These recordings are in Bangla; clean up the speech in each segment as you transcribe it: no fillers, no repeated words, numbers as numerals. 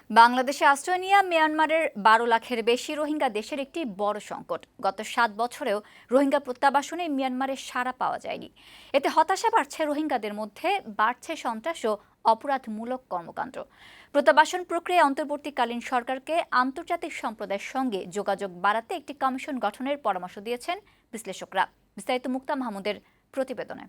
বাংলাদেশে আশ্রয় নিয়ে মিয়ানমারের ১২ লাখের বেশি রোহিঙ্গা দেশের একটি বড় সংকট। গত ৭ বছরেও রোহিঙ্গা প্রত্যাবাসনে মিয়ানমারের সাড়া পাওয়া যায়নি। এতে হতাশা বাড়ছে রোহিঙ্গাদের মধ্যে, বাড়ছে সন্ত্রাস ও অপরাধমূলক কর্মকাণ্ড। প্রত্যাবাসন প্রক্রিয়ায় অন্তর্বর্তীকালীন সরকারকে আন্তর্জাতিক সম্প্রদায়ের সঙ্গে যোগাযোগ বাড়াতে একটি কমিশন গঠনের পরামর্শ দিয়েছেন বিশ্লেষকরা। বিস্তারিত মুক্তা মাহমুদের প্রতিবেদনে।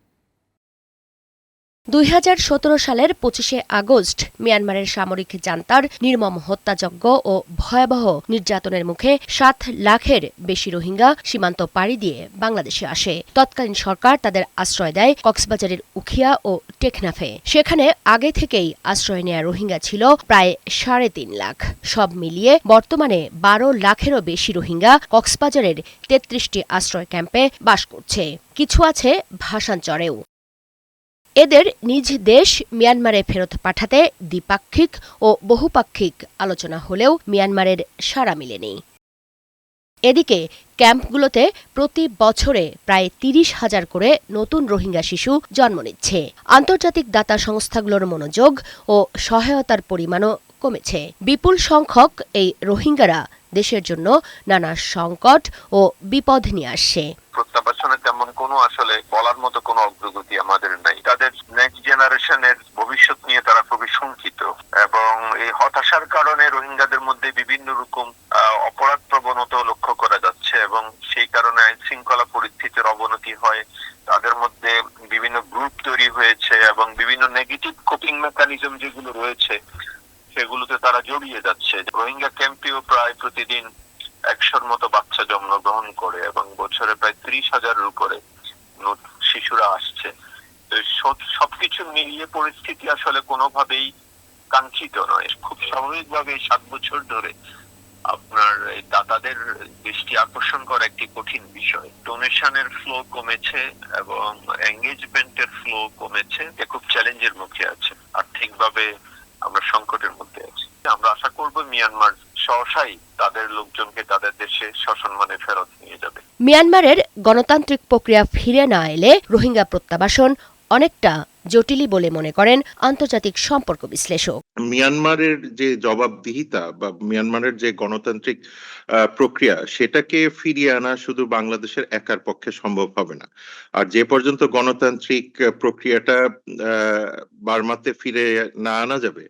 ২০১৭ সালের ২৫শে আগস্ট মিয়ানমারের সামরিক জান্তার নির্মম হত্যাযজ্ঞ ও ভয়াবহ নির্যাতনের মুখে ৭ লাখের বেশি রোহিঙ্গা সীমান্ত পাড়ি দিয়ে বাংলাদেশে আসে। তৎকালীন সরকার তাদের আশ্রয় দেয় কক্সবাজারের উখিয়া ও টেকনাফে। সেখানে আগে থেকেই আশ্রয় নেয়া রোহিঙ্গা ছিল প্রায় ৩.৫ লাখ। সব মিলিয়ে বর্তমানে ১২ লাখেরও বেশি রোহিঙ্গা কক্সবাজারের ৩৩টি আশ্রয় ক্যাম্পে বাস করছে। কিছু আছে ভাসানচরেও। এদের নিজ দেশ মিয়ানমারে ফেরত পাঠাতে দ্বিপাক্ষিক ও বহুপাক্ষিক আলোচনা হলেও মিয়ানমারের সাড়া মেলেনি। এদিকে ক্যাম্পগুলোতে প্রতি বছরে প্রায় ৩০,০০০ করে নতুন রোহিঙ্গা শিশু জন্ম নিচ্ছে। আন্তর্জাতিক দাতা সংস্থাগুলোর মনোযোগ ও সহায়তার পরিমাণও কমেছে। বিপুল সংখ্যক এই রোহিঙ্গারা দেশের জন্য নানা সংকট ও বিপদ নিয়ে আসছে। প্রত্যাবাসনে তেমন কোনো আসলে বলার মতো কোনো অগ্রগতি আমাদের নাই। তাদের নেক্সট জেনারেশনের ভবিষ্যৎ নিয়ে তারা খুবই শঙ্কিত এবং এই হতাশার কারণে রোহিঙ্গাদের মধ্যে বিভিন্ন রকম অপরাধ প্রবণতা লক্ষ্য করা যাচ্ছে এবং সেই কারণে আইন শৃঙ্খলা পরিস্থিতির অবনতি হয়। তাদের মধ্যে বিভিন্ন গ্রুপ তৈরি হয়েছে এবং বিভিন্ন নেগেটিভ কোপিং মেকানিজম যেগুলো রয়েছে সেগুলোতে তারা জড়িয়ে যাচ্ছে। রোহিঙ্গা ক্যাম্পেও প্রায় প্রতিদিন ১০০-র মতো বাচ্চা জন্মগ্রহণ করে এবং বছরে প্রায় ৩০,০০০-এর উপরে শিশুরা আসছে। তো সবকিছু মিলিয়ে পরিস্থিতি আসলে কোনোভাবেই কাঙ্ক্ষিত নয়। খুব স্বাভাবিকভাবে ৭ বছর ধরে আপনার দাতাদের দৃষ্টি আকর্ষণ করা একটি কঠিন বিষয়। ডোনেশনের ফ্লো কমেছে এবং এঙ্গেজমেন্টের ফ্লো কমেছে। খুব চ্যালেঞ্জের মুখে আছে। আর্থিকভাবে আমরা সংকটের মধ্যে আছি। আমরা আশা করব মিয়ানমার সহসাই তাদের লোকজনকে তাদের দেশে সসম্মানে ফেরত নিয়ে যাবে। মিয়ানমারের গণতান্ত্রিক প্রক্রিয়া ফিরে না এলে রোহিঙ্গা প্রত্যাবাসন অনেকটা জটিলই বলে মনে করেন আন্তর্জাতিক সম্পর্ক বিশ্লেষক। মিয়ানমারের যে জবাবদিহিতা বা মিয়ানমারের যে গণতান্ত্রিক প্রক্রিয়া সেটাকে ফিরিয়ে আনা শুধু বাংলাদেশের একার পক্ষে সম্ভব হবে না। আর যে পর্যন্ত গণতান্ত্রিক প্রক্রিয়াটা বার্মাতে ফিরে না আনা যাবে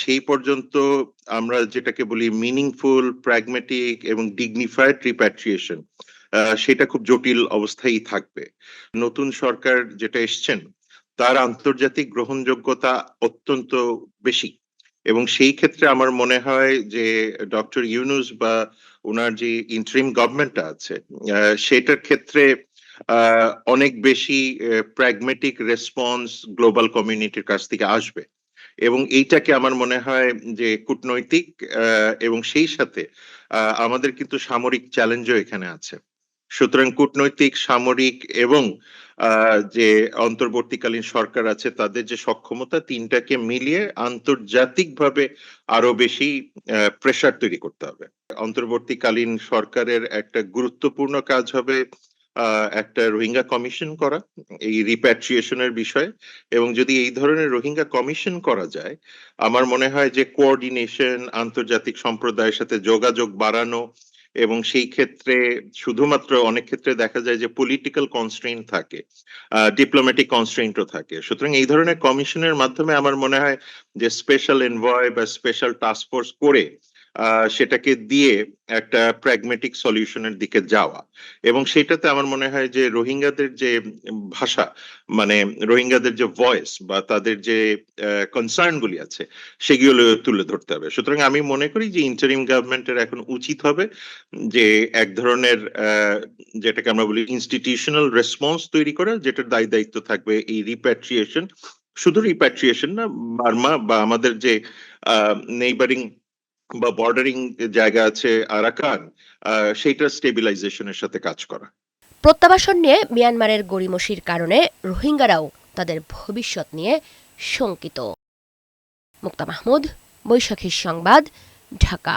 সেই পর্যন্ত আমরা যেটাকে বলি মিনিংফুল, প্র্যাগম্যাটিক এবং ডিগনিফাইড রিপ্যাট্রিয়েশন সেটা খুব জটিল অবস্থায় থাকবে। নতুন সরকার যেটা এসছেন তার আন্তর্জাতিক গ্রহণযোগ্যতা অত্যন্ত বেশি এবং সেই ক্ষেত্রে আমার মনে হয় যে ডক্টর ইউনূস বা ওনার যে ইন্টারিম গভর্নমেন্টটা আছে সেটার ক্ষেত্রে অনেক বেশি প্র্যাগম্যাটিক রেসপন্স গ্লোবাল কমিউনিটির কাছ থেকে আসবে এবং এইটাকে আমার মনে হয় যে কূটনৈতিক এবং সেই সাথে আমাদের কিন্তু সামরিক চ্যালেঞ্জও এখানে আছে। সুতরাং কূটনৈতিক, সামরিক এবং যে অন্তর্বর্তীকালীন সরকার আছে তাদের যে সক্ষমতা তিনটাকে মিলিয়ে আন্তর্জাতিকভাবে আরো বেশি প্রেসার তৈরি করতে হবে। অন্তর্বর্তীকালীন সরকারের একটা গুরুত্বপূর্ণ কাজ হবে একটা রোহিঙ্গা কমিশন করা এই রিপ্যাট্রিয়েশনের বিষয়ে এবং যদি এই ধরনের রোহিঙ্গা কমিশন করা যায় আমার মনে হয় যে কোঅর্ডিনেশন, আন্তর্জাতিক সম্প্রদায়ের সাথে যোগাযোগ বাড়ানো এবং সেই ক্ষেত্রে শুধুমাত্র অনেক ক্ষেত্রে দেখা যায় যে পলিটিক্যাল কনস্ট্রেইন্ট থাকে, ডিপ্লোম্যাটিক কনস্ট্রেইন্টও থাকে। সুতরাং এই ধরনের কমিশনের মাধ্যমে আমার মনে হয় যে স্পেশাল এনভয় বা স্পেশাল টাস্ক ফোর্স করে সেটাকে দিয়ে একটা প্র্যাগম্যাটিক সলিউশনের দিকে যাওয়া এবং সেটাতে আমার মনে হয় যে রোহিঙ্গাদের যে ভাষা মানে রোহিঙ্গাদের যে ভয়েস বা তাদের যে কনসার্ন গুলি আছে সেগুলো তুলে ধরতে হবে। সুতরাং আমি মনে করি যে ইন্টারিম গভর্নমেন্টের এখন উচিত হবে যে এক ধরনের যেটাকে আমরা বলি ইনস্টিটিউশনাল রেসপন্স তৈরি করা, যেটার দায়িত্ব থাকবে এই রিপ্যাট্রিয়েশন। শুধু রিপ্যাট্রিয়েশন না, বার্মা বা আমাদের যে নেইবারিং বা বর্ডারিং জায়গা আছে আরাকান সেইটার স্টেবিলাইজেশনের সাথে কাজ করা। প্রত্যাবাসন নিয়ে মিয়ানমারের গড়িমসির কারণে রোহিঙ্গারাও তাদের ভবিষ্যৎ নিয়ে শঙ্কিত। মুক্তা মাহমুদ, বৈশাখীর সংবাদ, ঢাকা।